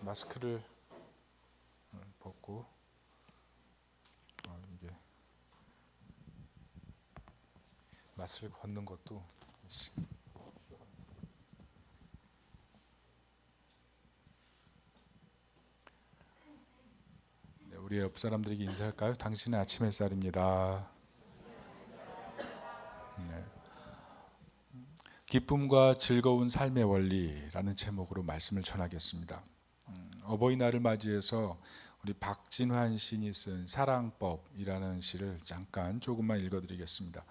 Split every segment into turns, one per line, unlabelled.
마스크를 벗고 이게 마스크를 벗는 것도 네, 우리 옆 사람들에게 인사할까요? 당신의 아침 햇살입니다. 네. 기쁨과 즐거운 삶의 원리라는 제목으로 말씀을 전하겠습니다. 어버이날을 맞이해서 우리 박진환 시인이 쓴 사랑법이라는 시를 잠깐 조금만 읽어드리겠습니다.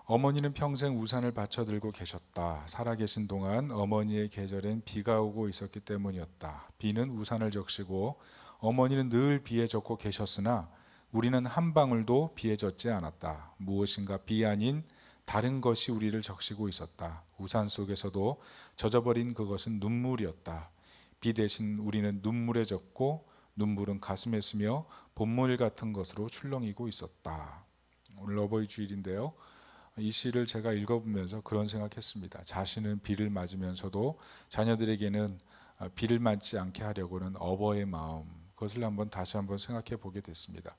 어머니는 평생 우산을 받쳐 들고 계셨다. 살아계신 동안 어머니의 계절엔 비가 오고 있었기 때문이었다. 비는 우산을 적시고 어머니는 늘 비에 젖고 계셨으나 우리는 한 방울도 비에 젖지 않았다. 무엇인가 비 아닌 다른 것이 우리를 적시고 있었다. 우산 속에서도 젖어버린 그것은 눈물이었다. 비 대신 우리는 눈물에 젖고 눈물은 가슴에 스며 봇물 같은 것으로 출렁이고 있었다. 오늘 어버이 주일인데요. 이 시를 제가 읽어보면서 그런 생각했습니다. 자신은 비를 맞으면서도 자녀들에게는 비를 맞지 않게 하려고는 어버이의 마음, 그것을 다시 한번 생각해 보게 됐습니다.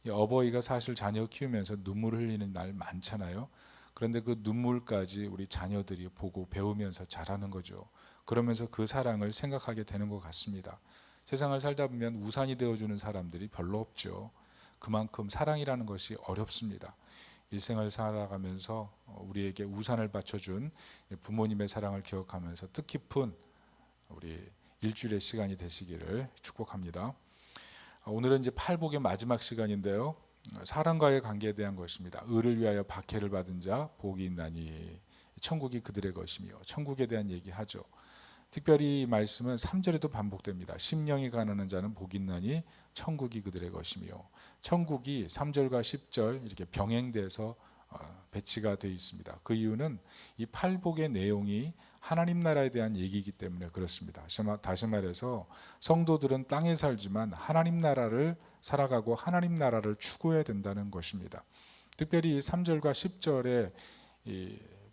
이 어버이가 사실 자녀 키우면서 눈물을 흘리는 날 많잖아요. 그런데 그 눈물까지 우리 자녀들이 보고 배우면서 자라는 거죠. 그러면서 그 사랑을 생각하게 되는 것 같습니다. 세상을 살다 보면 우산이 되어주는 사람들이 별로 없죠. 그만큼 사랑이라는 것이 어렵습니다. 일생을 살아가면서 우리에게 우산을 받쳐준 부모님의 사랑을 기억하면서 뜻깊은 우리 일주일의 시간이 되시기를 축복합니다. 오늘은 이제 팔복의 마지막 시간인데요. 사랑과의 관계에 대한 것입니다. 의를 위하여 박해를 받은 자 복이 있나니 천국이 그들의 것이며, 천국에 대한 얘기하죠. 특별히 이 말씀은 3절에도 반복됩니다. 심령이 가난한 자는 복이 있나니 천국이 그들의 것이며, 천국이 3절과 10절 이렇게 병행돼서 배치가 되어 있습니다. 그 이유는 이 팔복의 내용이 하나님 나라에 대한 얘기이기 때문에 그렇습니다. 다시 말해서 성도들은 땅에 살지만 하나님 나라를 살아가고 하나님 나라를 추구해야 된다는 것입니다. 특별히 3절과 10절에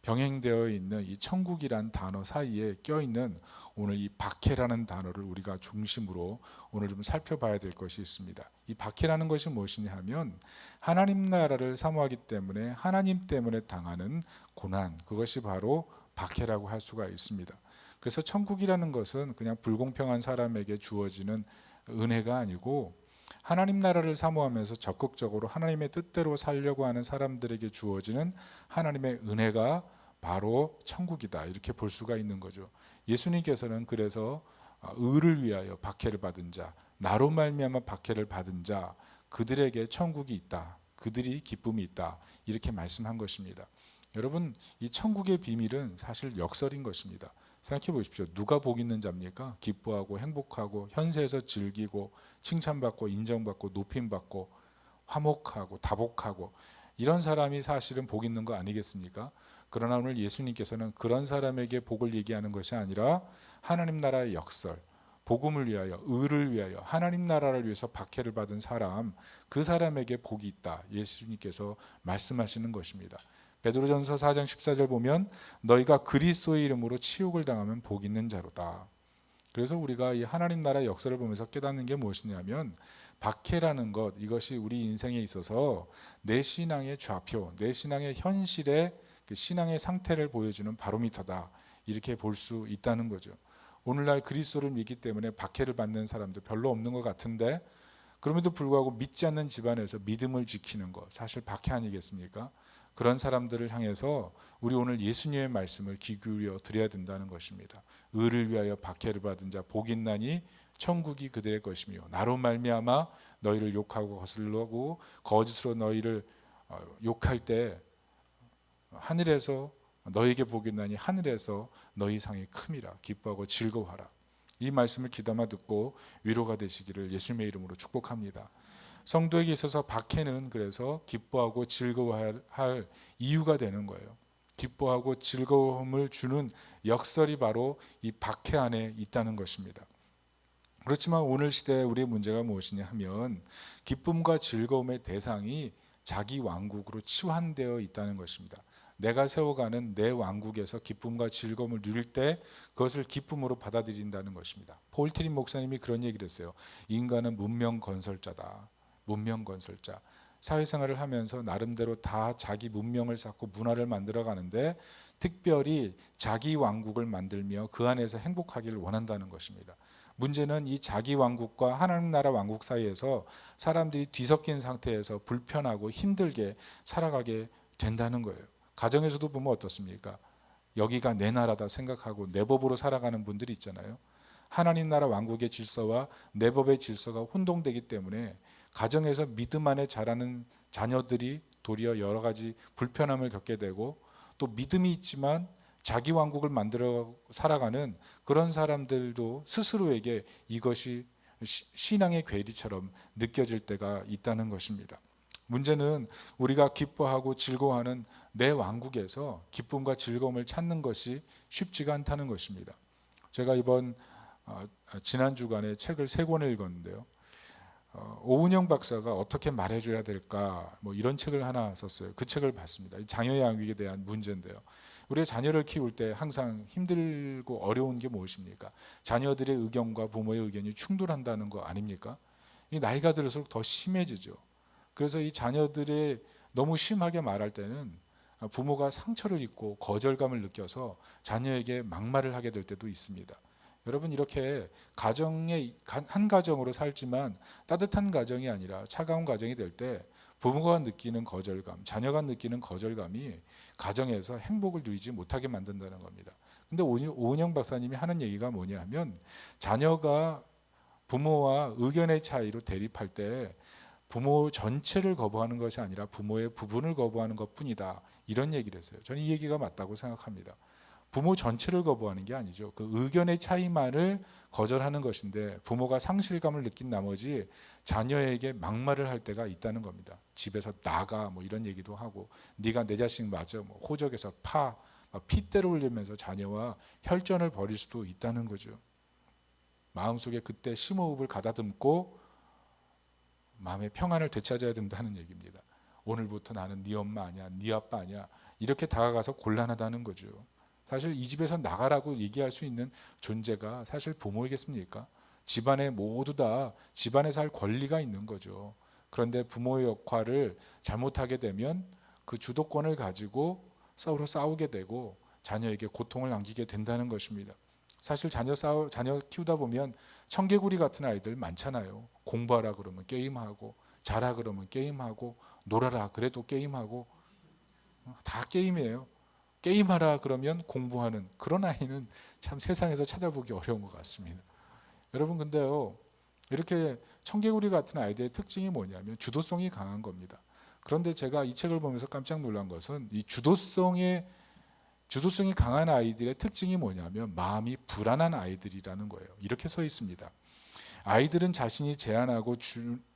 병행되어 있는 이 천국이란 단어 사이에 껴있는 오늘 이 박해라는 단어를 우리가 중심으로 오늘 좀 살펴봐야 될 것이 있습니다. 이 박해라는 것이 무엇이냐 하면 하나님 나라를 사모하기 때문에 하나님 때문에 당하는 고난, 그것이 바로 박해라고 할 수가 있습니다. 그래서 천국이라는 것은 그냥 불공평한 사람에게 주어지는 은혜가 아니고 하나님 나라를 사모하면서 적극적으로 하나님의 뜻대로 살려고 하는 사람들에게 주어지는 하나님의 은혜가 바로 천국이다, 이렇게 볼 수가 있는 거죠. 예수님께서는 그래서 의를 위하여 박해를 받은 자, 나로 말미암아 박해를 받은 자, 그들에게 천국이 있다, 그들이 기쁨이 있다, 이렇게 말씀한 것입니다. 여러분, 이 천국의 비밀은 사실 역설인 것입니다. 생각해 보십시오. 누가 복 있는 자입니까? 기뻐하고 행복하고 현세에서 즐기고 칭찬받고 인정받고 높임받고 화목하고 다복하고 이런 사람이 사실은 복 있는 거 아니겠습니까? 그러나 오늘 예수님께서는 그런 사람에게 복을 얘기하는 것이 아니라 하나님 나라의 역설, 복음을 위하여, 의를 위하여, 하나님 나라를 위해서 박해를 받은 사람, 그 사람에게 복이 있다, 예수님께서 말씀하시는 것입니다. 베드로전서 4장 14절 보면 너희가 그리스도의 이름으로 치욕을 당하면 복 있는 자로다. 그래서 우리가 이 하나님 나라의 역사를 보면서 깨닫는 게 무엇이냐면 박해라는 것, 이것이 우리 인생에 있어서 내 신앙의 좌표, 내 신앙의 현실의 그 신앙의 상태를 보여주는 바로미터다, 이렇게 볼 수 있다는 거죠. 오늘날 그리스도를 믿기 때문에 박해를 받는 사람도 별로 없는 것 같은데, 그럼에도 불구하고 믿지 않는 집안에서 믿음을 지키는 것, 사실 박해 아니겠습니까? 그런 사람들을 향해서 우리 오늘 예수님의 말씀을 귀 기울여 드려야 된다는 것입니다. 의를 위하여 박해를 받은 자 복이 있나니 천국이 그들의 것이며, 나로 말미암아 너희를 욕하고 거슬러고 거짓으로 너희를 욕할 때 하늘에서 너희에게 복이 있나니 하늘에서 너희 상이 큼이라, 기뻐하고 즐거워하라. 이 말씀을 귀담아 듣고 위로가 되시기를 예수님의 이름으로 축복합니다. 성도에게 있어서 박해는 그래서 기뻐하고 즐거워할 이유가 되는 거예요. 기뻐하고 즐거움을 주는 역설이 바로 이 박해 안에 있다는 것입니다. 그렇지만 오늘 시대에 우리의 문제가 무엇이냐 하면 기쁨과 즐거움의 대상이 자기 왕국으로 치환되어 있다는 것입니다. 내가 세워가는 내 왕국에서 기쁨과 즐거움을 누릴 때 그것을 기쁨으로 받아들인다는 것입니다. 폴 트림 목사님이 그런 얘기를 했어요. 인간은 문명 건설자다. 문명 건설자. 사회생활을 하면서 나름대로 다 자기 문명을 쌓고 문화를 만들어 가는데 특별히 자기 왕국을 만들며 그 안에서 행복하기를 원한다는 것입니다. 문제는 이 자기 왕국과 하나님 나라 왕국 사이에서 사람들이 뒤섞인 상태에서 불편하고 힘들게 살아가게 된다는 거예요. 가정에서도 보면 어떻습니까? 여기가 내 나라다 생각하고 내 법으로 살아가는 분들이 있잖아요. 하나님 나라 왕국의 질서와 내 법의 질서가 혼동되기 때문에 가정에서 믿음 안에 자라는 자녀들이 도리어 여러 가지 불편함을 겪게 되고, 또 믿음이 있지만 자기 왕국을 만들어 살아가는 그런 사람들도 스스로에게 이것이 신앙의 괴리처럼 느껴질 때가 있다는 것입니다. 문제는 우리가 기뻐하고 즐거워하는 내 왕국에서 기쁨과 즐거움을 찾는 것이 쉽지가 않다는 것입니다. 제가 이번 지난 주간에 책을 3권을 읽었는데요. 오은영 박사가 어떻게 말해줘야 될까, 뭐 이런 책을 하나 썼어요. 그 책을 봤습니다. 자녀 양육에 대한 문제인데요. 우리가 자녀를 키울 때 항상 힘들고 어려운 게 무엇입니까? 자녀들의 의견과 부모의 의견이 충돌한다는 거 아닙니까? 이 나이가 들수록 더 심해지죠. 그래서 이 자녀들의 너무 심하게 말할 때는 부모가 상처를 입고 거절감을 느껴서 자녀에게 막말을 하게 될 때도 있습니다. 여러분, 이렇게 가정의 한 가정으로 살지만 따뜻한 가정이 아니라 차가운 가정이 될 때 부모가 느끼는 거절감, 자녀가 느끼는 거절감이 가정에서 행복을 누리지 못하게 만든다는 겁니다. 근데 오은영 박사님이 하는 얘기가 뭐냐 하면, 자녀가 부모와 의견의 차이로 대립할 때 부모 전체를 거부하는 것이 아니라 부모의 부분을 거부하는 것뿐이다, 이런 얘기를 했어요. 저는 이 얘기가 맞다고 생각합니다. 부모 전체를 거부하는 게 아니죠. 그 의견의 차이만을 거절하는 것인데, 부모가 상실감을 느낀 나머지 자녀에게 막말을 할 때가 있다는 겁니다. 집에서 나가 뭐 이런 얘기도 하고, 네가 내 자식 맞아, 뭐 호적에서 파, 핏대로 흘리면서 자녀와 혈전을 벌일 수도 있다는 거죠. 마음속에 그때 심호흡을 가다듬고 마음의 평안을 되찾아야 된다는 얘기입니다. 오늘부터 나는 네 엄마 아니야, 네 아빠 아니야, 이렇게 다가가서 곤란하다는 거죠. 사실 이 집에서 나가라고 얘기할 수 있는 존재가 사실 부모이겠습니까? 집안에 모두 다 집안에서 할 권리가 있는 거죠. 그런데 부모의 역할을 잘못하게 되면 그 주도권을 가지고 서로 싸우게 되고 자녀에게 고통을 남기게 된다는 것입니다. 사실 자녀 키우다 보면 청개구리 같은 아이들 많잖아요. 공부하라 그러면 게임하고, 자라 그러면 게임하고, 놀아라 그래도 게임하고, 다 게임이에요. 게임하라 그러면 공부하는 그런 아이는 참 세상에서 찾아보기 어려운 것 같습니다. 여러분, 근데요, 이렇게 청개구리 같은 아이들의 특징이 뭐냐면 주도성이 강한 겁니다. 그런데 제가 이 책을 보면서 깜짝 놀란 것은 이 주도성이 강한 아이들의 특징이 뭐냐면 마음이 불안한 아이들이라는 거예요. 이렇게 써 있습니다. 아이들은 자신이 제안하고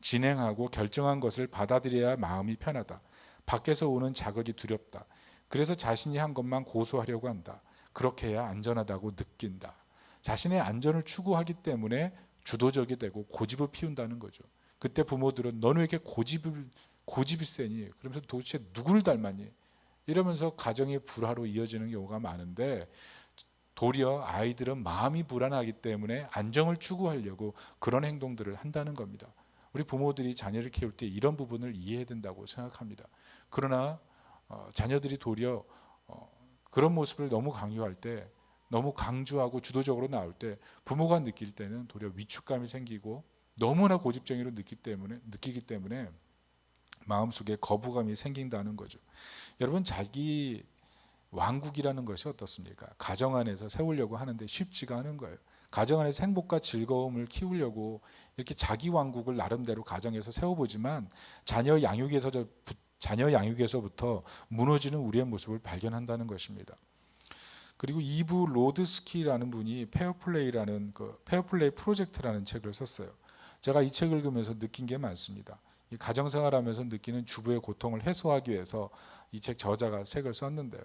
진행하고 결정한 것을 받아들여야 마음이 편하다. 밖에서 오는 자극이 두렵다. 그래서 자신이 한 것만 고수하려고 한다. 그렇게 해야 안전하다고 느낀다. 자신의 안전을 추구하기 때문에 주도적이 되고 고집을 피운다는 거죠. 그때 부모들은 너는 왜 이렇게 고집이 세니? 그러면서 도대체 누구를 닮았니? 이러면서 가정의 불화로 이어지는 경우가 많은데, 도리어 아이들은 마음이 불안하기 때문에 안정을 추구하려고 그런 행동들을 한다는 겁니다. 우리 부모들이 자녀를 키울 때 이런 부분을 이해해야 된다고 생각합니다. 그러나 자녀들이 도리어 그런 모습을 너무 강요할 때, 너무 강조하고 주도적으로 나올 때 부모가 느낄 때는 도리어 위축감이 생기고 너무나 고집쟁이로 느끼기 때문에 마음속에 거부감이 생긴다는 거죠. 여러분, 자기 왕국이라는 것이 어떻습니까? 가정 안에서 세우려고 하는데 쉽지가 않은 거예요. 가정 안에서 행복과 즐거움을 키우려고 이렇게 자기 왕국을 나름대로 가정에서 세워보지만 자녀 양육에서부터 무너지는 우리의 모습을 발견한다는 것입니다. 그리고 이브 로드스키라는 분이 페어플레이라는 페어플레이 프로젝트라는 책을 썼어요. 제가 이 책을 읽으면서 느낀 게 많습니다. 이 가정생활하면서 느끼는 주부의 고통을 해소하기 위해서 이 책 저자가 책을 썼는데요.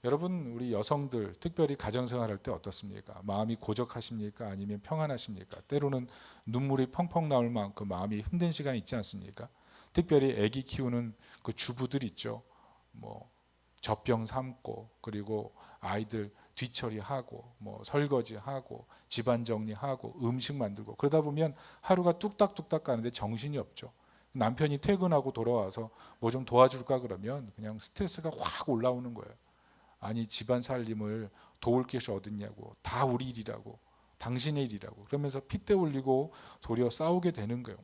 여러분, 우리 여성들 특별히 가정생활할 때 어떻습니까? 마음이 고적하십니까? 아니면 평안하십니까? 때로는 눈물이 펑펑 나올 만큼 마음이 힘든 시간이 있지 않습니까? 특별히 아기 키우는 그 주부들 있죠. 뭐 젖병 삶고 그리고 아이들 뒤처리하고 뭐 설거지하고 집안 정리하고 음식 만들고 그러다 보면 하루가 뚝딱뚝딱 가는데 정신이 없죠. 남편이 퇴근하고 돌아와서 뭐 좀 도와줄까 그러면 그냥 스트레스가 확 올라오는 거예요. 아니 집안 살림을 도울 것이 어딨냐고, 다 우리 일이라고, 당신의 일이라고 그러면서 핏대 올리고 도리어 싸우게 되는 거예요.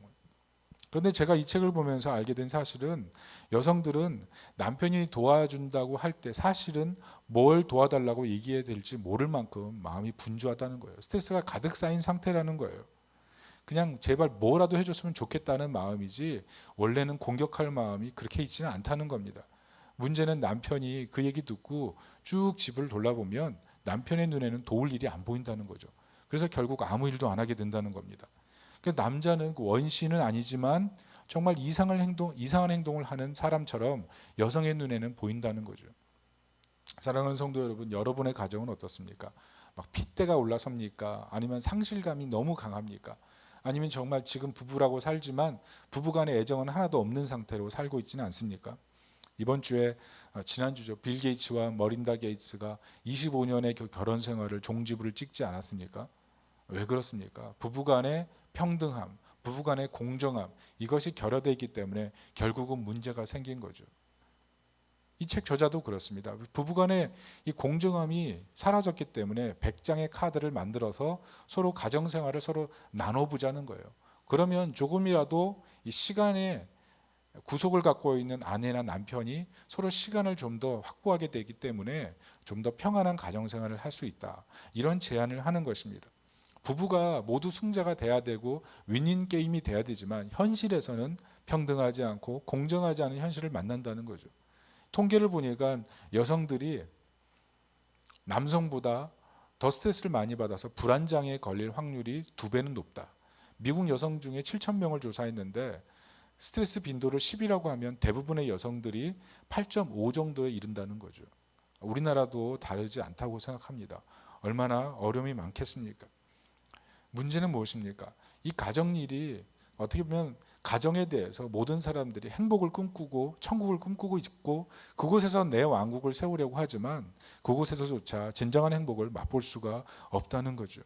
그런데 제가 이 책을 보면서 알게 된 사실은 여성들은 남편이 도와준다고 할 때 사실은 뭘 도와달라고 얘기해야 될지 모를 만큼 마음이 분주하다는 거예요. 스트레스가 가득 쌓인 상태라는 거예요. 그냥 제발 뭐라도 해줬으면 좋겠다는 마음이지 원래는 공격할 마음이 그렇게 있지는 않다는 겁니다. 문제는 남편이 그 얘기 듣고 쭉 집을 돌아보면 남편의 눈에는 도울 일이 안 보인다는 거죠. 그래서 결국 아무 일도 안 하게 된다는 겁니다. 남자는 원시는 아니지만 정말 이상한 행동을 하는 사람처럼 여성의 눈에는 보인다는 거죠. 사랑하는 성도 여러분, 여러분의 가정은 어떻습니까? 막 핏대가 올라섭니까? 아니면 상실감이 너무 강합니까? 아니면 정말 지금 부부라고 살지만 부부간의 애정은 하나도 없는 상태로 살고 있지는 않습니까? 이번 주에 지난주죠. 빌 게이츠와 머린다 게이츠가 25년의 결혼 생활을 종지부를 찍지 않았습니까? 왜 그렇습니까? 부부간의 평등함, 부부간의 공정함 이것이 결여되어 있기 때문에 결국은 문제가 생긴 거죠. 이 책 저자도 그렇습니다. 부부간의 이 공정함이 사라졌기 때문에 100장의 카드를 만들어서 서로 가정생활을 서로 나눠보자는 거예요. 그러면 조금이라도 이 시간에 구속을 갖고 있는 아내나 남편이 서로 시간을 좀 더 확보하게 되기 때문에 좀 더 평안한 가정생활을 할 수 있다. 이런 제안을 하는 것입니다. 부부가 모두 승자가 돼야 되고 윈윈 게임이 돼야 되지만 현실에서는 평등하지 않고 공정하지 않은 현실을 만난다는 거죠. 통계를 보니까 여성들이 남성보다 더 스트레스를 많이 받아서 불안장애에 걸릴 확률이 2배는 높다. 미국 여성 중에 7,000명을 조사했는데 스트레스 빈도를 10이라고 하면 대부분의 여성들이 8.5 정도에 이른다는 거죠. 우리나라도 다르지 않다고 생각합니다. 얼마나 어려움이 많겠습니까? 문제는 무엇입니까? 이 가정일이 어떻게 보면 가정에 대해서 모든 사람들이 행복을 꿈꾸고 천국을 꿈꾸고 있고 그곳에서 내 왕국을 세우려고 하지만 그곳에서조차 진정한 행복을 맛볼 수가 없다는 거죠.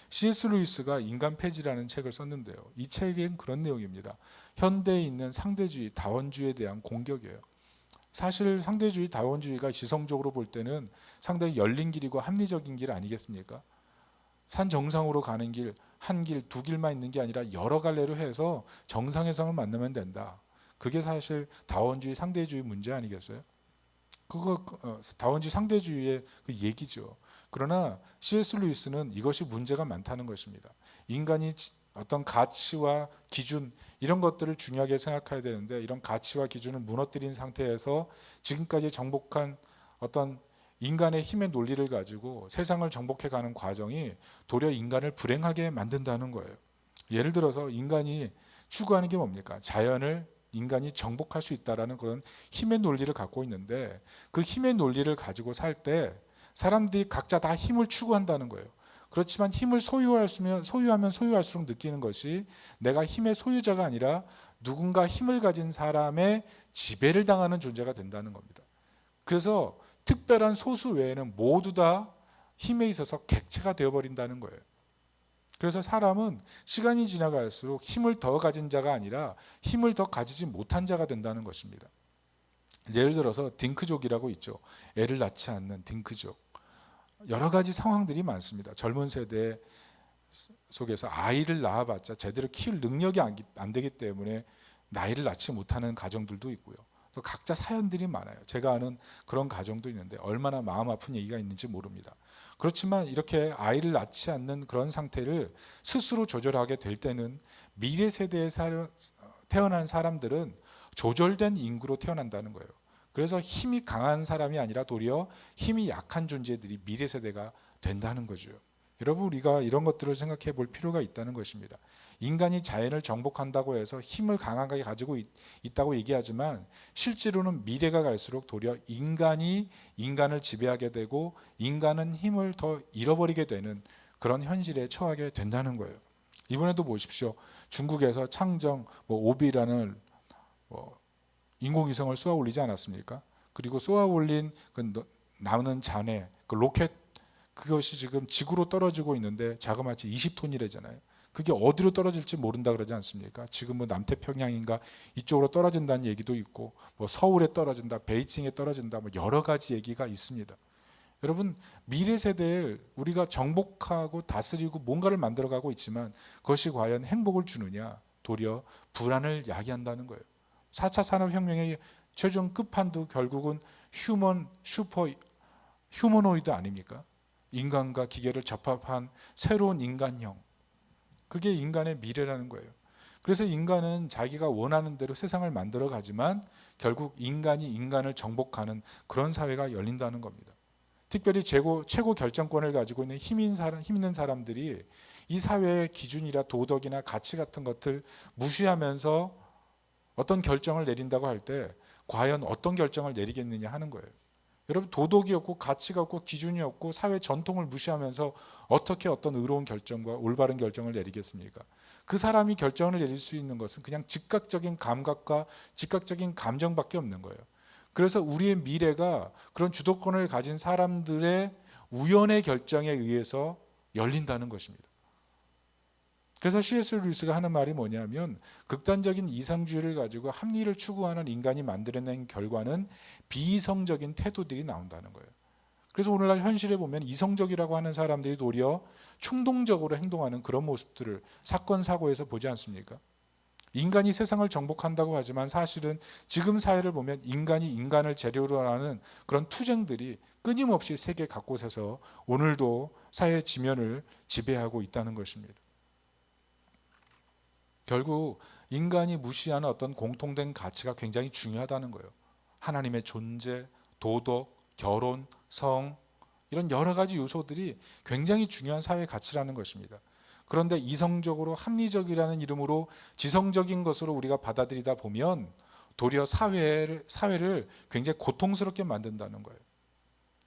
C.S. 루이스가 인간 폐지라는 책을 썼는데요. 이 책엔 그런 내용입니다. 현대에 있는 상대주의, 다원주의에 대한 공격이에요. 사실 상대주의, 다원주의가 지성적으로 볼 때는 상당히 열린 길이고 합리적인 길 아니겠습니까? 산 정상으로 가는 길, 한 길, 두 길만 있는 게 아니라 여러 갈래로 해서 정상에서 만나면 된다. 그게 사실 다원주의, 상대주의 문제 아니겠어요? 그거 다원주의, 상대주의의 그 얘기죠. 그러나 C.S. 루이스는 이것이 문제가 많다는 것입니다. 인간이 어떤 가치와 기준 이런 것들을 중요하게 생각해야 되는데 이런 가치와 기준을 무너뜨린 상태에서 지금까지 정복한 어떤 인간의 힘의 논리를 가지고 세상을 정복해가는 과정이 도리어 인간을 불행하게 만든다는 거예요. 예를 들어서 인간이 추구하는 게 뭡니까? 자연을 인간이 정복할 수 있다라는 그런 힘의 논리를 갖고 있는데 그 힘의 논리를 가지고 살 때 사람들이 각자 다 힘을 추구한다는 거예요. 그렇지만 힘을 소유하면 소유할수록 느끼는 것이 내가 힘의 소유자가 아니라 누군가 힘을 가진 사람의 지배를 당하는 존재가 된다는 겁니다. 그래서 특별한 소수 외에는 모두 다 힘에 있어서 객체가 되어버린다는 거예요. 그래서 사람은 시간이 지나갈수록 힘을 더 가진 자가 아니라 힘을 더 가지지 못한 자가 된다는 것입니다. 예를 들어서 딩크족이라고 있죠. 애를 낳지 않는 딩크족. 여러 가지 상황들이 많습니다. 젊은 세대 속에서 아이를 낳아봤자 제대로 키울 능력이 안 되기 때문에 나이를 낳지 못하는 가정들도 있고요. 또 각자 사연들이 많아요. 제가 아는 그런 가정도 있는데 얼마나 마음 아픈 얘기가 있는지 모릅니다. 그렇지만 이렇게 아이를 낳지 않는 그런 상태를 스스로 조절하게 될 때는 미래 세대에 태어난 사람들은 조절된 인구로 태어난다는 거예요. 그래서 힘이 강한 사람이 아니라 도리어 힘이 약한 존재들이 미래 세대가 된다는 거죠. 여러분 우리가 이런 것들을 생각해 볼 필요가 있다는 것입니다. 인간이 자연을 정복한다고 해서 힘을 강하게 가지고 있다고 얘기하지만 실제로는 미래가 갈수록 도리어 인간이 인간을 지배하게 되고 인간은 힘을 더 잃어버리게 되는 그런 현실에 처하게 된다는 거예요. 이번에도 보십시오. 중국에서 창정 5B라는 인공위성을 쏘아 올리지 않았습니까? 그리고 쏘아 올린 그 나오는 잔해, 그 로켓, 그것이 지금 지구로 떨어지고 있는데 자그마치 20톤이래잖아요. 그게 어디로 떨어질지 모른다 그러지 않습니까? 지금 뭐 남태평양인가 이쪽으로 떨어진다는 얘기도 있고, 뭐 서울에 떨어진다, 베이징에 떨어진다, 뭐 여러 가지 얘기가 있습니다. 여러분, 미래 세대를 우리가 정복하고 다스리고 뭔가를 만들어가고 있지만 그것이 과연 행복을 주느냐? 도리어 불안을 야기한다는 거예요. 4차 산업혁명의 최종 끝판도 결국은 휴머노이드 아닙니까? 인간과 기계를 접합한 새로운 인간형. 그게 인간의 미래라는 거예요. 그래서 인간은 자기가 원하는 대로 세상을 만들어 가지만 결국 인간이 인간을 정복하는 그런 사회가 열린다는 겁니다. 특별히 최고 결정권을 가지고 있는 힘 있는 사람들이 이 사회의 기준이라 도덕이나 가치 같은 것들 무시하면서 어떤 결정을 내린다고 할 때 과연 어떤 결정을 내리겠느냐 하는 거예요. 여러분, 도덕이 없고 가치가 없고 기준이 없고 사회 전통을 무시하면서 어떻게 어떤 의로운 결정과 올바른 결정을 내리겠습니까? 그 사람이 결정을 내릴 수 있는 것은 그냥 즉각적인 감각과 즉각적인 감정밖에 없는 거예요. 그래서 우리의 미래가 그런 주도권을 가진 사람들의 우연의 결정에 의해서 열린다는 것입니다. 그래서 C.S. 루이스가 하는 말이 뭐냐면, 극단적인 이상주의를 가지고 합리를 추구하는 인간이 만들어낸 결과는 비이성적인 태도들이 나온다는 거예요. 그래서 오늘날 현실에 보면 이성적이라고 하는 사람들이 도리어 충동적으로 행동하는 그런 모습들을 사건 사고에서 보지 않습니까? 인간이 세상을 정복한다고 하지만 사실은 지금 사회를 보면 인간이 인간을 재료로 하는 그런 투쟁들이 끊임없이 세계 곳곳에서 오늘도 사회 지면을 지배하고 있다는 것입니다. 결국 인간이 무시하는 어떤 공통된 가치가 굉장히 중요하다는 거예요. 하나님의 존재, 도덕, 결혼, 성, 이런 여러 가지 요소들이 굉장히 중요한 사회 가치라는 것입니다. 그런데 이성적으로 합리적이라는 이름으로 지성적인 것으로 우리가 받아들이다 보면 도리어 사회를 굉장히 고통스럽게 만든다는 거예요.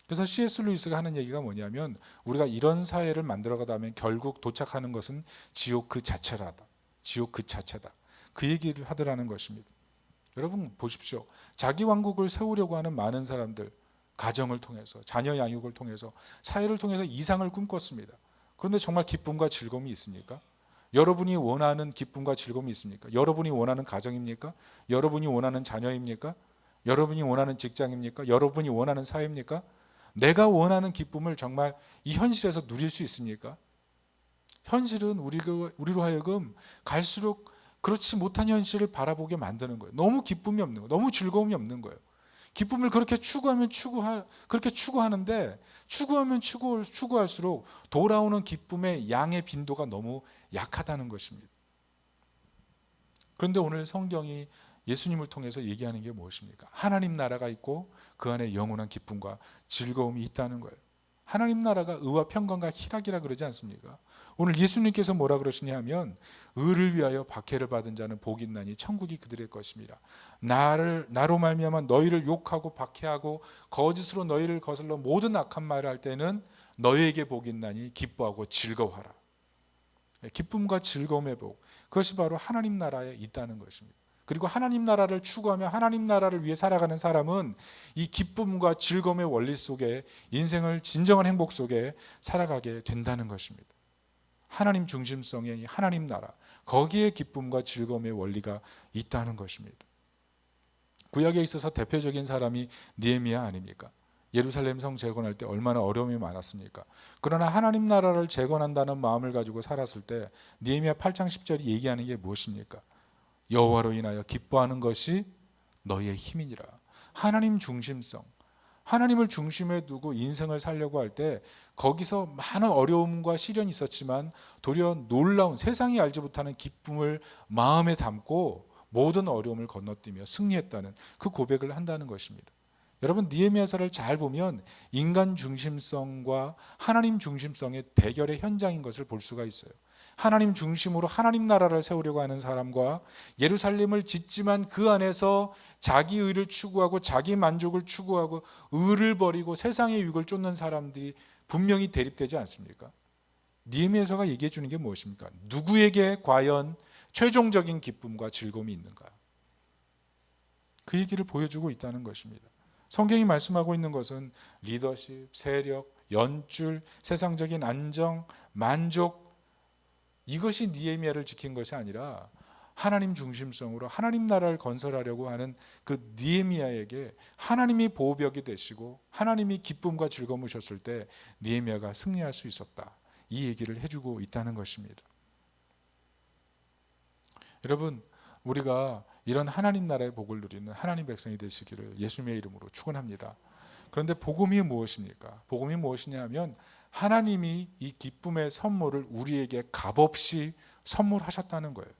그래서 C.S. 루이스가 하는 얘기가 뭐냐면, 우리가 이런 사회를 만들어가다 보면 결국 도착하는 것은 지옥 그 자체라다. 지옥 그 자체다. 그 얘기를 하더라는 것입니다. 여러분 보십시오. 자기 왕국을 세우려고 하는 많은 사람들, 가정을 통해서, 자녀 양육을 통해서, 사회를 통해서 이상을 꿈꿨습니다. 그런데 정말 기쁨과 즐거움이 있습니까? 여러분이 원하는 기쁨과 즐거움이 있습니까? 여러분이 원하는 가정입니까? 여러분이 원하는 자녀입니까? 여러분이 원하는 직장입니까? 여러분이 원하는 사회입니까? 내가 원하는 기쁨을 정말 이 현실에서 누릴 수 있습니까? 현실은 우리로 하여금 갈수록 그렇지 못한 현실을 바라보게 만드는 거예요. 너무 기쁨이 없는 거예요. 너무 즐거움이 없는 거예요. 기쁨을 그렇게 그렇게 추구하는데 추구하면 추구할수록 돌아오는 기쁨의 양의 빈도가 너무 약하다는 것입니다. 그런데 오늘 성경이 예수님을 통해서 얘기하는 게 무엇입니까? 하나님 나라가 있고 그 안에 영원한 기쁨과 즐거움이 있다는 거예요. 하나님 나라가 의와 평강과 희락이라 그러지 않습니까? 오늘 예수님께서 뭐라 그러시냐 하면, 의를 위하여 박해를 받은 자는 복이 있나니 천국이 그들의 것입니다. 나로 말미암아 너희를 욕하고 박해하고 거짓으로 너희를 거슬러 모든 악한 말을 할 때는 너희에게 복이 있나니 기뻐하고 즐거워하라. 기쁨과 즐거움의 복, 그것이 바로 하나님 나라에 있다는 것입니다. 그리고 하나님 나라를 추구하며 하나님 나라를 위해 살아가는 사람은 이 기쁨과 즐거움의 원리 속에 인생을 진정한 행복 속에 살아가게 된다는 것입니다. 하나님 중심성의 하나님 나라, 거기에 기쁨과 즐거움의 원리가 있다는 것입니다. 구약에 있어서 대표적인 사람이 느헤미야 아닙니까? 예루살렘 성 재건할 때 얼마나 어려움이 많았습니까? 그러나 하나님 나라를 재건한다는 마음을 가지고 살았을 때 느헤미야 8장 10절이 얘기하는 게 무엇입니까? 여호와로 인하여 기뻐하는 것이 너희의 힘이니라. 하나님 중심성, 하나님을 중심에 두고 인생을 살려고 할 때 거기서 많은 어려움과 시련이 있었지만 도리어 놀라운, 세상이 알지 못하는 기쁨을 마음에 담고 모든 어려움을 건너뛰며 승리했다는 그 고백을 한다는 것입니다. 여러분, 느헤미야서를 잘 보면 인간 중심성과 하나님 중심성의 대결의 현장인 것을 볼 수가 있어요. 하나님 중심으로 하나님 나라를 세우려고 하는 사람과 예루살렘을 짓지만 그 안에서 자기 의를 추구하고 자기 만족을 추구하고 의를 버리고 세상의 유익을 쫓는 사람들이 분명히 대립되지 않습니까? 느헤미야서가 얘기해 주는 게 무엇입니까? 누구에게 과연 최종적인 기쁨과 즐거움이 있는가? 그 얘기를 보여주고 있다는 것입니다. 성경이 말씀하고 있는 것은 리더십, 세력, 연줄, 세상적인 안정, 만족, 이것이 느헤미야를 지킨 것이 아니라 하나님 중심성으로 하나님 나라를 건설하려고 하는 그 느헤미야에게 하나님이 보호벽이 되시고 하나님이 기쁨과 즐거움을 주셨을 때 느헤미야가 승리할 수 있었다. 이 얘기를 해주고 있다는 것입니다. 여러분, 우리가 이런 하나님 나라의 복을 누리는 하나님 백성이 되시기를 예수님의 이름으로 축원합니다. 그런데 복음이 무엇입니까? 복음이 무엇이냐 하면 하나님이 이 기쁨의 선물을 우리에게 값없이 선물하셨다는 거예요.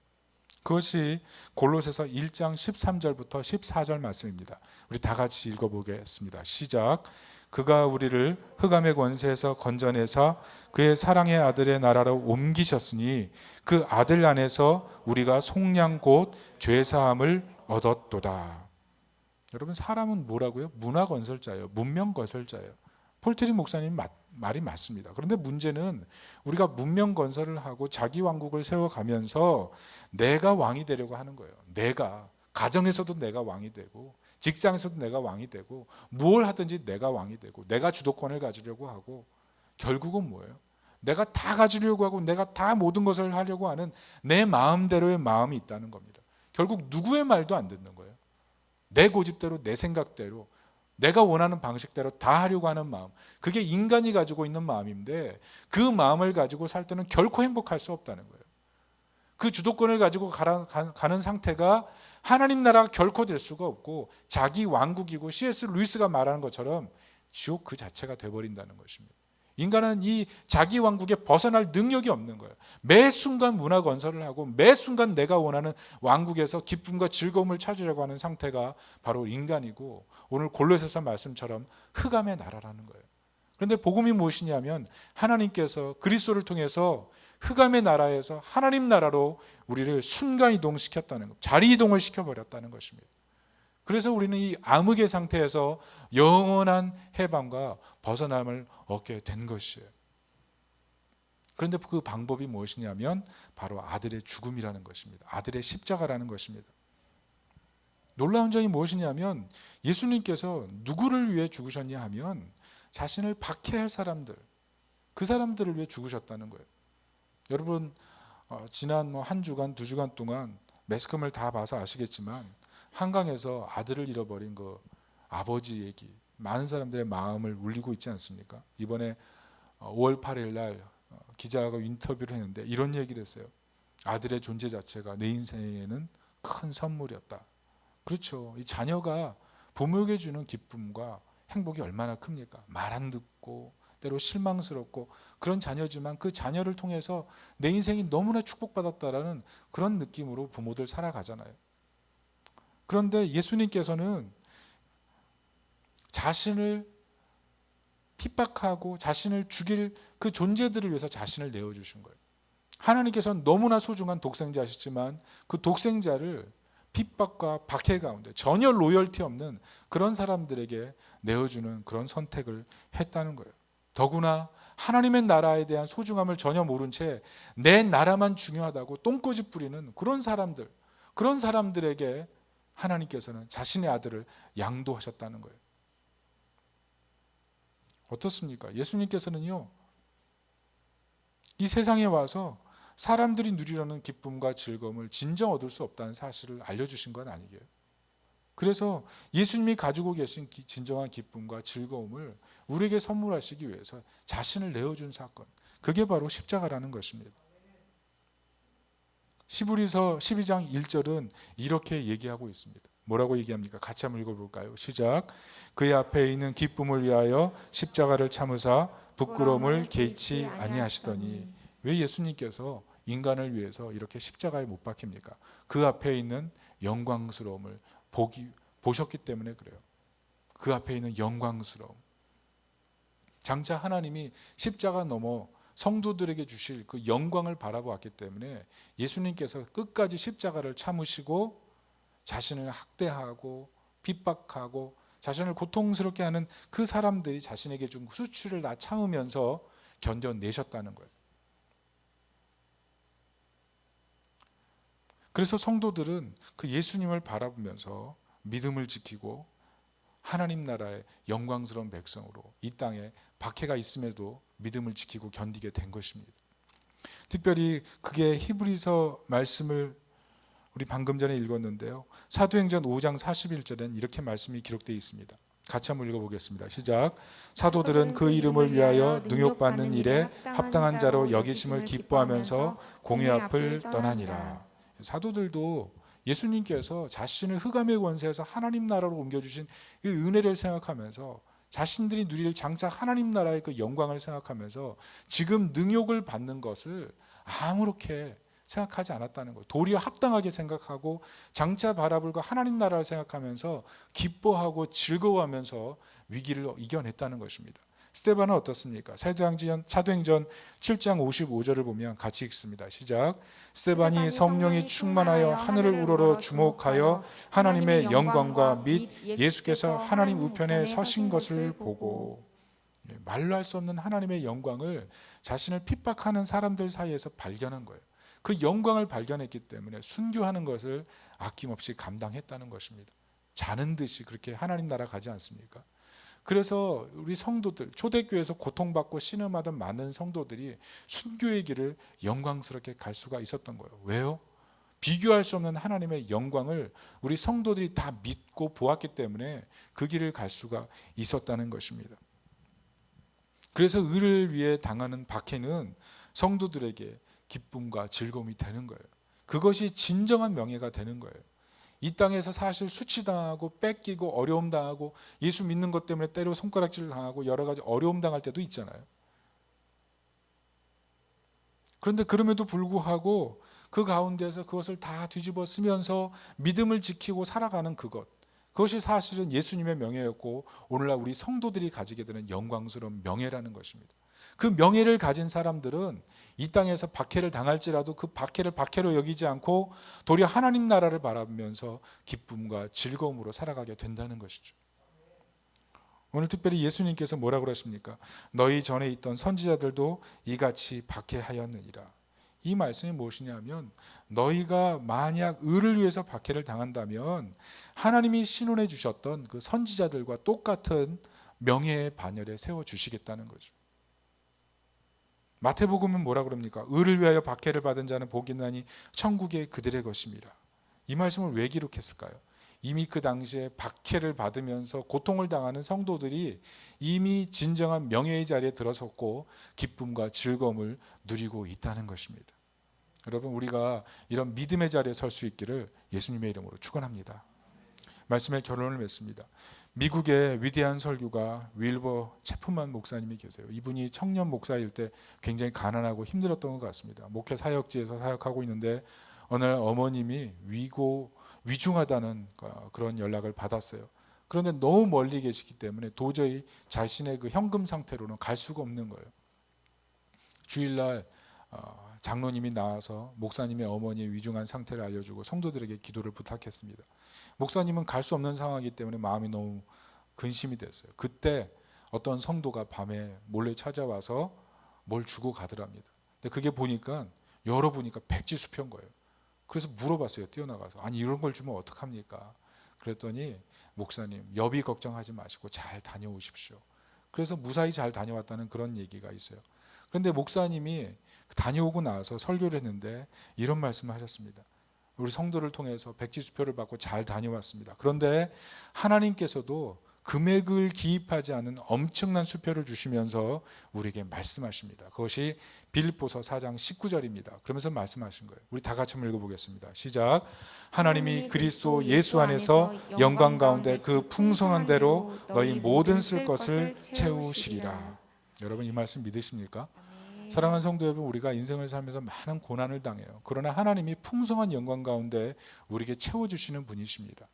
그것이 골로새서 1장 13절부터 14절 말씀입니다. 우리 다 같이 읽어보겠습니다. 시작. 그가 우리를 흑암의 권세에서 건져내사 그의 사랑의 아들의 나라로 옮기셨으니 그 아들 안에서 우리가 속량 곧 죄사함을 얻었도다. 여러분, 사람은 뭐라고요? 문화건설자예요. 문명건설자예요. 폴트리 목사님 말이 맞습니다. 그런데 문제는 우리가 문명건설을 하고 자기 왕국을 세워가면서 내가 왕이 되려고 하는 거예요. 내가 가정에서도 내가 왕이 되고 직장에서도 내가 왕이 되고 뭘 하든지 내가 왕이 되고 내가 주도권을 가지려고 하고 결국은 뭐예요? 내가 다 가지려고 하고 내가 다 모든 것을 하려고 하는 내 마음대로의 마음이 있다는 겁니다. 결국 누구의 말도 안 듣는 거예요. 내 고집대로 내 생각대로 내가 원하는 방식대로 다 하려고 하는 마음, 그게 인간이 가지고 있는 마음인데 그 마음을 가지고 살 때는 결코 행복할 수 없다는 거예요. 그 주도권을 가지고 가는 상태가 하나님 나라가 결코 될 수가 없고 자기 왕국이고 C.S. 루이스가 말하는 것처럼 지옥 그 자체가 돼버린다는 것입니다. 인간은 이 자기 왕국에 벗어날 능력이 없는 거예요. 매 순간 문화 건설을 하고 매 순간 내가 원하는 왕국에서 기쁨과 즐거움을 찾으려고 하는 상태가 바로 인간이고 오늘 골로새서 말씀처럼 흑암의 나라라는 거예요. 그런데 복음이 무엇이냐면 하나님께서 그리스도를 통해서 흑암의 나라에서 하나님 나라로 우리를 순간 이동시켰다는 것, 자리 이동을 시켜버렸다는 것입니다. 그래서 우리는 이 암흑의 상태에서 영원한 해방과 벗어남을 얻게 된 것이에요. 그런데 그 방법이 무엇이냐면 바로 아들의 죽음이라는 것입니다. 아들의 십자가라는 것입니다. 놀라운 점이 무엇이냐면 예수님께서 누구를 위해 죽으셨냐 하면 자신을 박해할 사람들, 그 사람들을 위해 죽으셨다는 거예요. 여러분, 지난 한 주간, 두 주간 동안 매스컴을 다 봐서 아시겠지만 한강에서 아들을 잃어버린 그 아버지 얘기, 많은 사람들의 마음을 울리고 있지 않습니까? 이번에 5월 8일 날 기자가 인터뷰를 했는데 이런 얘기를 했어요. 아들의 존재 자체가 내 인생에는 큰 선물이었다. 그렇죠. 이 자녀가 부모에게 주는 기쁨과 행복이 얼마나 큽니까? 말 안 듣고 때로 실망스럽고 그런 자녀지만 그 자녀를 통해서 내 인생이 너무나 축복받았다라는 그런 느낌으로 부모들 살아가잖아요. 그런데 예수님께서는 자신을 핍박하고 자신을 죽일 그 존재들을 위해서 자신을 내어주신 거예요. 하나님께서는 너무나 소중한 독생자시지만 그 독생자를 핍박과 박해 가운데 전혀 로열티 없는 그런 사람들에게 내어주는 그런 선택을 했다는 거예요. 더구나 하나님의 나라에 대한 소중함을 전혀 모른 채 내 나라만 중요하다고 똥꼬집 부리는 그런 사람들, 그런 사람들에게 하나님께서는 자신의 아들을 양도하셨다는 거예요. 어떻습니까? 예수님께서는요, 이 세상에 와서 사람들이 누리려는 기쁨과 즐거움을 진정 얻을 수 없다는 사실을 알려주신 건 아니게요. 그래서 예수님이 가지고 계신 진정한 기쁨과 즐거움을 우리에게 선물하시기 위해서 자신을 내어준 사건, 그게 바로 십자가라는 것입니다. 히브리서 12장 1절은 이렇게 얘기하고 있습니다. 뭐라고 얘기합니까? 같이 한번 읽어볼까요? 시작. 그의 앞에 있는 기쁨을 위하여 십자가를 참으사 부끄러움을 개의치 아니하시더니. 왜 예수님께서 인간을 위해서 이렇게 십자가에 못 박힙니까? 그 앞에 있는 영광스러움을 보셨기 때문에 그래요. 그 앞에 있는 영광스러움. 장차 하나님이 십자가 넘어 성도들에게 주실 그 영광을 바라보았기 때문에 예수님께서 끝까지 십자가를 참으시고 자신을 학대하고 핍박하고 자신을 고통스럽게 하는 그 사람들이 자신에게 준 수치를 다 참으면서 견뎌내셨다는 거예요. 그래서 성도들은 그 예수님을 바라보면서 믿음을 지키고 하나님 나라의 영광스러운 백성으로 이 땅에 박해가 있음에도 믿음을 지키고 견디게 된 것입니다. 특별히 그게 히브리서 말씀을 우리 방금 전에 읽었는데요. 사도행전 5장 41절엔 이렇게 말씀이 기록되어 있습니다. 같이 한번 읽어보겠습니다. 시작. 사도들은 그 이름을 위하여 능욕받는 일에 합당한 자로 여기심을 기뻐하면서 공회 앞을 떠나니라. 사도들도 예수님께서 자신을 흑암의 권세에서 하나님 나라로 옮겨주신 이 은혜를 생각하면서 자신들이 누릴 장차 하나님 나라의 그 영광을 생각하면서 지금 능욕을 받는 것을 아무렇게 생각하지 않았다는 거예요. 도리어 합당하게 생각하고 장차 바라볼 그 하나님 나라를 생각하면서 기뻐하고 즐거워하면서 위기를 이겨냈다는 것입니다. 스데반은 어떻습니까? 사도행전 7장 55절을 보면 같이 읽습니다. 시작. 스데반이 성령이 충만하여 하늘을 우러러 주목하여 하나님의 영광과 및 예수께서 하나님 우편에 서신 것을 보고, 말로 할 수 없는 하나님의 영광을 자신을 핍박하는 사람들 사이에서 발견한 거예요. 그 영광을 발견했기 때문에 순교하는 것을 아낌없이 감당했다는 것입니다. 자는 듯이 그렇게 하나님 나라 가지 않습니까? 그래서 우리 성도들, 초대교회에서 고통받고 신음하던 많은 성도들이 순교의 길을 영광스럽게 갈 수가 있었던 거예요. 왜요? 비교할 수 없는 하나님의 영광을 우리 성도들이 다 믿고 보았기 때문에 그 길을 갈 수가 있었다는 것입니다. 그래서 의를 위해 당하는 박해는 성도들에게 기쁨과 즐거움이 되는 거예요. 그것이 진정한 명예가 되는 거예요. 이 땅에서 사실 수치당하고 뺏기고 어려움 당하고 예수 믿는 것 때문에 때로 손가락질 당하고 여러 가지 어려움 당할 때도 있잖아요. 그런데 그럼에도 불구하고 그 가운데서 그것을 다 뒤집어 쓰면서 믿음을 지키고 살아가는 그것이 사실은 예수님의 명예였고 오늘날 우리 성도들이 가지게 되는 영광스러운 명예라는 것입니다. 그 명예를 가진 사람들은 이 땅에서 박해를 당할지라도 그 박해를 박해로 여기지 않고 도리어 하나님 나라를 바라보면서 기쁨과 즐거움으로 살아가게 된다는 것이죠. 오늘 특별히 예수님께서 뭐라고 그러십니까? 너희 전에 있던 선지자들도 이같이 박해하였느니라. 이 말씀이 무엇이냐면 너희가 만약 의를 위해서 박해를 당한다면 하나님이 신원해 주셨던 그 선지자들과 똑같은 명예의 반열에 세워주시겠다는 거죠. 마태복음은 뭐라 그럽니까? 의를 위하여 박해를 받은 자는 복이 나니 천국이 그들의 것입니다. 이 말씀을 왜 기록했을까요? 이미 그 당시에 박해를 받으면서 고통을 당하는 성도들이 이미 진정한 명예의 자리에 들어섰고 기쁨과 즐거움을 누리고 있다는 것입니다. 여러분, 우리가 이런 믿음의 자리에 설 수 있기를 예수님의 이름으로 축원합니다. 말씀의 결론을 맺습니다. 미국의 위대한 설교가 윌버 체프만 목사님이 계세요. 이분이 청년 목사일 때 굉장히 가난하고 힘들었던 것 같습니다. 목회 사역지에서 사역하고 있는데 어느 날 어머님이 위중하다는 그런 연락을 받았어요. 그런데 너무 멀리 계시기 때문에 도저히 자신의 그 현금 상태로는 갈 수가 없는 거예요. 주일날 장로님이 나와서 목사님의 어머니의 위중한 상태를 알려주고 성도들에게 기도를 부탁했습니다. 목사님은 갈 수 없는 상황이기 때문에 마음이 너무 근심이 됐어요. 그때 어떤 성도가 밤에 몰래 찾아와서 뭘 주고 가더랍니다. 근데 그게 열어보니까 백지수표인 거예요. 그래서 물어봤어요. 뛰어나가서. 아니 이런 걸 주면 어떡합니까? 그랬더니 목사님 여비 걱정하지 마시고 잘 다녀오십시오. 그래서 무사히 잘 다녀왔다는 그런 얘기가 있어요. 그런데 목사님이 다녀오고 나서 설교를 했는데 이런 말씀을 하셨습니다. 우리 성도를 통해서 백지수표를 받고 잘 다녀왔습니다. 그런데 하나님께서도 금액을 기입하지 않은 엄청난 수표를 주시면서 우리에게 말씀하십니다. 그것이 빌립보서 4장 19절입니다. 그러면서 말씀하신 거예요. 우리 다 같이 한번 읽어보겠습니다. 시작. 하나님이 그리스도 예수 안에서 영광 가운데 그 풍성한 대로 너희 모든 쓸 것을 채우시리라. 여러분 이 말씀 믿으십니까? 사랑하는 성도 여러분, 우리가 인생을 살면서 많은 고난을 당해요. 그러나 하나님이 풍성한 영광 가운데 우리에게 채워주시는 분이십니다.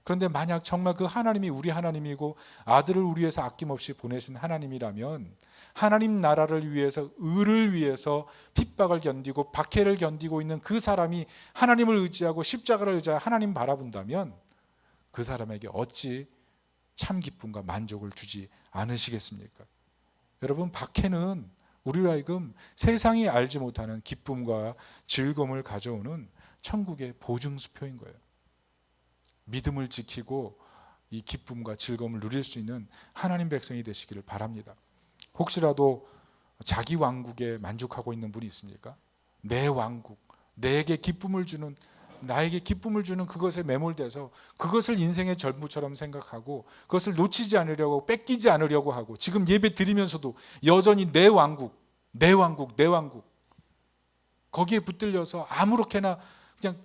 그런데 만약 정말 그 하나님이 우리 하나님이고 아들을 우리 위해서 아낌없이 보내신 하나님이라면 하나님 나라를 위해서 의를 위해서 핍박을 견디고 박해를 견디고 있는 그 사람이 하나님을 의지하고 십자가를 의지하여 하나님 바라본다면 그 사람에게 어찌 참 기쁨과 만족을 주지 않으시겠습니까? 여러분, 박해는 우리로 하여금 세상이 알지 못하는 기쁨과 즐거움을 가져오는 천국의 보증수표인 거예요. 믿음을 지키고 이 기쁨과 즐거움을 누릴 수 있는 하나님 백성이 되시기를 바랍니다. 혹시라도 자기 왕국에 만족하고 있는 분이 있습니까? 내 왕국, 내게 기쁨을 주는, 나에게 기쁨을 주는 그것에 매몰돼서 그것을 인생의 전부처럼 생각하고 그것을 놓치지 않으려고, 뺏기지 않으려고 하고, 지금 예배 드리면서도 여전히 내 왕국, 내 왕국, 내 왕국, 거기에 붙들려서 아무렇게나 그냥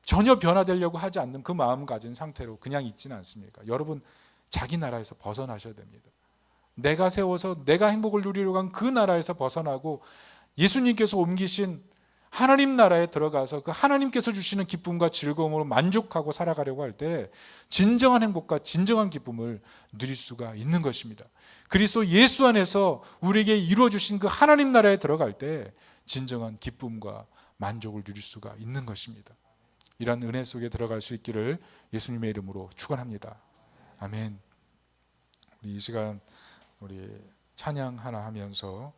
전혀 변화되려고 하지 않는 그 마음 가진 상태로 그냥 있지는 않습니까? 여러분, 자기 나라에서 벗어나셔야 됩니다. 내가 세워서 내가 행복을 누리려고 한 그 나라에서 벗어나고 예수님께서 옮기신 하나님 나라에 들어가서 그 하나님께서 주시는 기쁨과 즐거움으로 만족하고 살아가려고 할 때 진정한 행복과 진정한 기쁨을 누릴 수가 있는 것입니다. 그리스도 예수 안에서 우리에게 이루어주신 그 하나님 나라에 들어갈 때 진정한 기쁨과 만족을 누릴 수가 있는 것입니다. 이런 은혜 속에 들어갈 수 있기를 예수님의 이름으로 축원합니다. 아멘. 우리 이 시간 우리 찬양 하나 하면서